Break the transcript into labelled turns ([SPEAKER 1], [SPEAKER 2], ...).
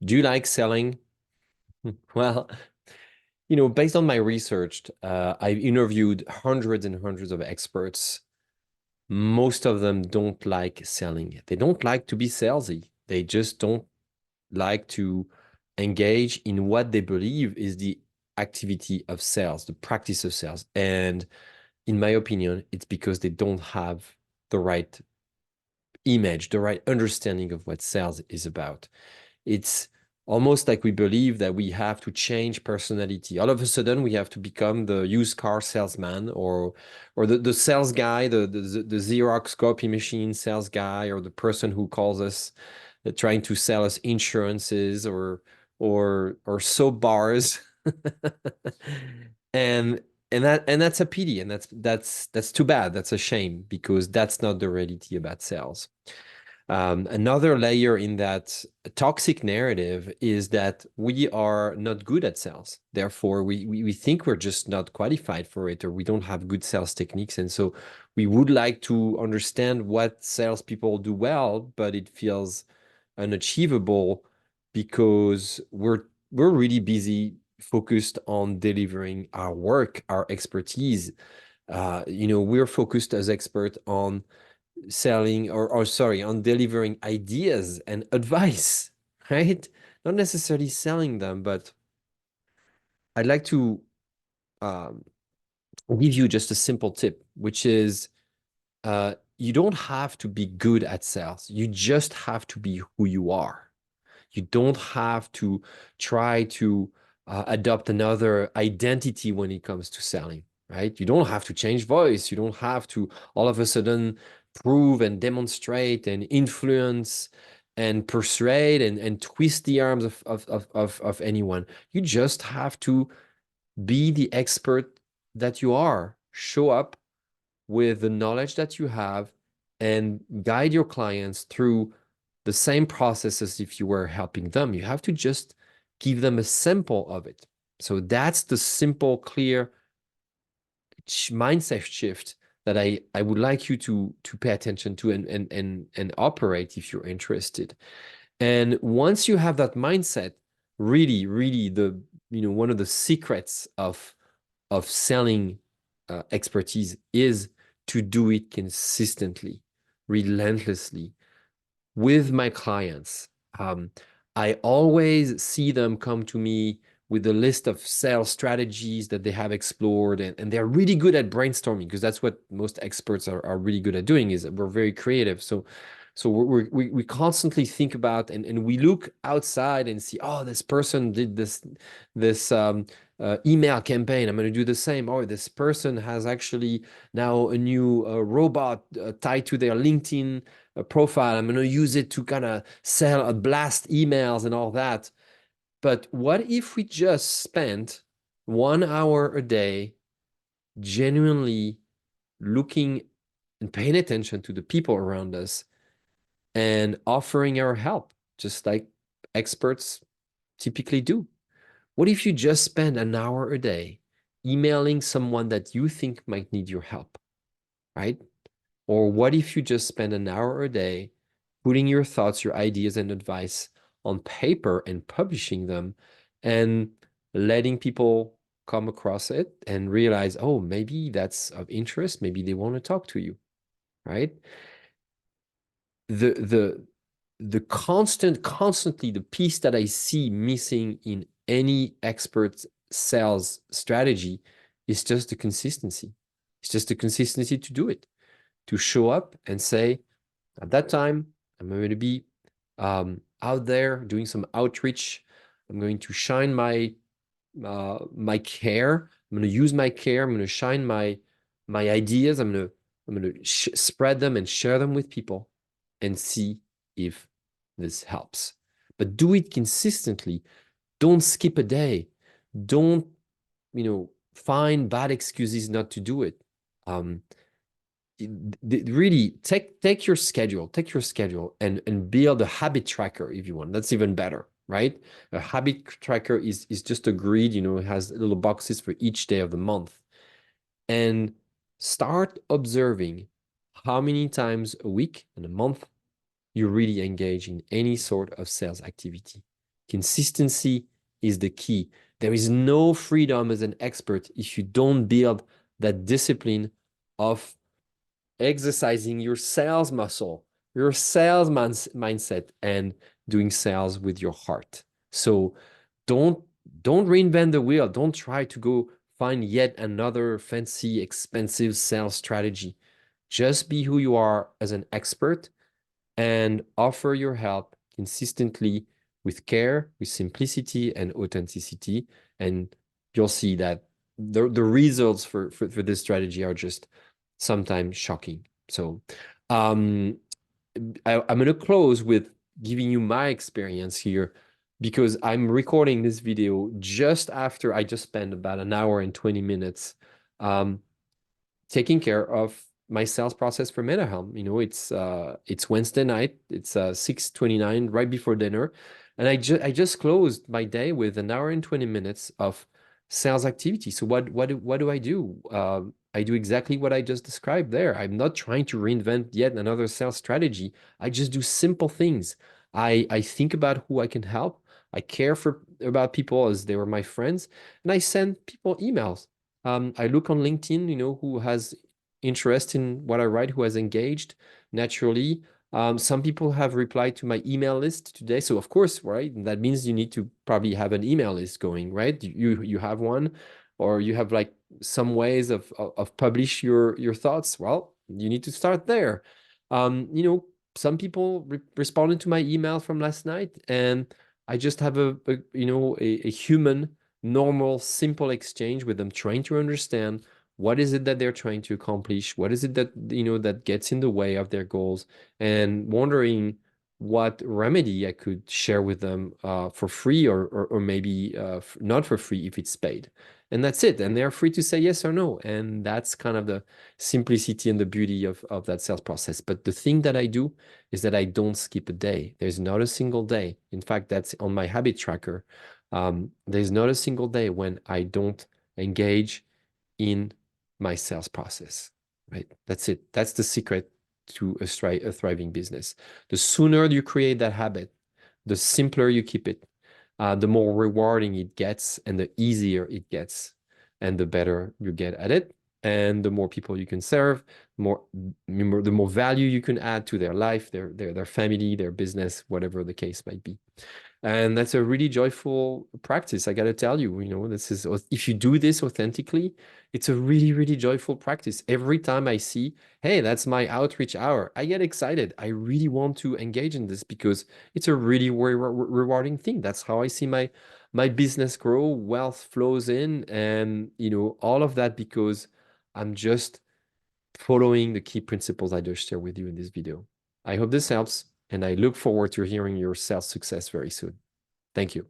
[SPEAKER 1] Do you like selling? Well, based on my research, I've interviewed hundreds and hundreds of experts. Most of them don't like selling. They don't like to be salesy. They just don't like to engage in what they believe is the activity of sales, the practice of sales. And in my opinion, it's because they don't have the right image, the right understanding of what sales is about. It's almost like we believe that we have to change personality. All of a sudden, we have to become the used car salesman or the sales guy, the Xerox copy machine sales guy, or the person who calls us trying to sell us insurances or soap bars. and and that's a pity, and that's too bad. That's a shame because that's not the reality about sales. Another layer in that toxic narrative is that we are not good at sales. Therefore, we think we're just not qualified for it, or we don't have good sales techniques. And so we would like to understand what salespeople do well, but it feels unachievable because we're really busy focused on delivering our work, our expertise. We're focused as experts on selling or sorry, on delivering ideas and advice, right? Not necessarily selling them, but I'd like to um, give you just a simple tip, which is you don't have to be good at sales. You just have to be who you are. You don't have to try to adopt another identity when it comes to selling, right? You don't have to change voice. You don't have to all of a sudden prove and demonstrate and influence and persuade and twist the arms of anyone. You just have to be the expert that you are. Show up with the knowledge that you have and guide your clients through the same process as if you were helping them. You have to just give them a sample of it. So that's the simple, clear mindset shift that I would like you to pay attention to and operate if you're interested. And once you have that mindset, really, really one of the secrets of selling expertise is to do it consistently, relentlessly with my clients. Um, I always see them come to me with a list of sales strategies that they have explored, and they're really good at brainstorming because that's what most experts are really good at doing is we're very creative. So we constantly think about and we look outside and see, oh, this person did this email campaign. I'm going to do the same. Oh, this person has actually now a new robot tied to their LinkedIn profile. I'm going to use it to kind of sell blast emails and all that. But what if we just spent 1 hour a day genuinely looking and paying attention to the people around us and offering our help, just like experts typically do? What if you just spend an hour a day emailing someone that you think might need your help, right? Or what if you just spend an hour a day putting your thoughts, your ideas, and advice on paper and publishing them and letting people come across it and realize, oh, maybe that's of interest. Maybe they want to talk to you, right? The the the constantly the piece that I see missing in any expert sales strategy is just the consistency. It's just the consistency to do it, to show up and say, at that time, I'm going to be out there doing some outreach. I'm going to shine my care. I'm going to use my care. I'm going to shine my ideas. I'm going to spread them and share them with people and see if this helps. But do it consistently. Don't skip a day. Don't find bad excuses not to do it. Um, really take your schedule and build a habit tracker if you want. That's even better, right? A habit tracker is just a grid, it has little boxes for each day of the month. And start observing how many times a week and a month you really engage in any sort of sales activity. Consistency is the key. There is no freedom as an expert if you don't build that discipline of exercising your sales muscle, your sales mindset, and doing sales with your heart. So don't don't reinvent the wheel. Don't try to go find yet another fancy, expensive sales strategy. Just be who you are as an expert and offer your help consistently with care, with simplicity and authenticity. And you'll see that the results for this strategy are just sometimes shocking. So um, I'm going to close with giving you my experience here because I'm recording this video just after I just spent about an hour and 20 minutes um, taking care of my sales process for MetaHelm. It's Wednesday night. It's 6:29 right before dinner. And I just closed my day with an hour and 20 minutes of sales activity. So what do I do? I do exactly what I just described there. I'm not trying to reinvent yet another sales strategy. I just do simple things. I think about who I can help. I care about people as they were my friends, and I send people emails. I look on LinkedIn, who has interest in what I write, who has engaged naturally. Some people have replied to my email list today. So of course, right? That means you need to probably have an email list going, right? You have one, or you have like some ways of publish your thoughts. Well, you need to start there. Some people responded to my email from last night, and I just have a human normal, simple exchange with them, trying to understand what is it that they're trying to accomplish, what is it that that gets in the way of their goals, and wondering what remedy I could share with them for free or maybe not for free if it's paid. And that's it. And they're free to say yes or no. And that's kind of the simplicity and the beauty of that sales process. But the thing that I do is that I don't skip a day. There's not a single day. In fact, that's on my habit tracker. There's not a single day when I don't engage in my sales process, right? That's it. That's the secret to a thriving business. The sooner you create that habit, the simpler you keep it, the more rewarding it gets and the easier it gets, and the better you get at it. And the more people you can serve, the more value you can add to their life, their family, their business, whatever the case might be. And that's a really joyful practice. I got to tell you, this is, if you do this authentically, it's a really, really joyful practice. Every time I see, hey, that's my outreach hour, I get excited. I really want to engage in this because it's a really rewarding thing. That's how I see my business grow, wealth flows in, and all of that because I'm just following the key principles I just shared with you in this video. I hope this helps, and I look forward to hearing your sales success very soon. Thank you.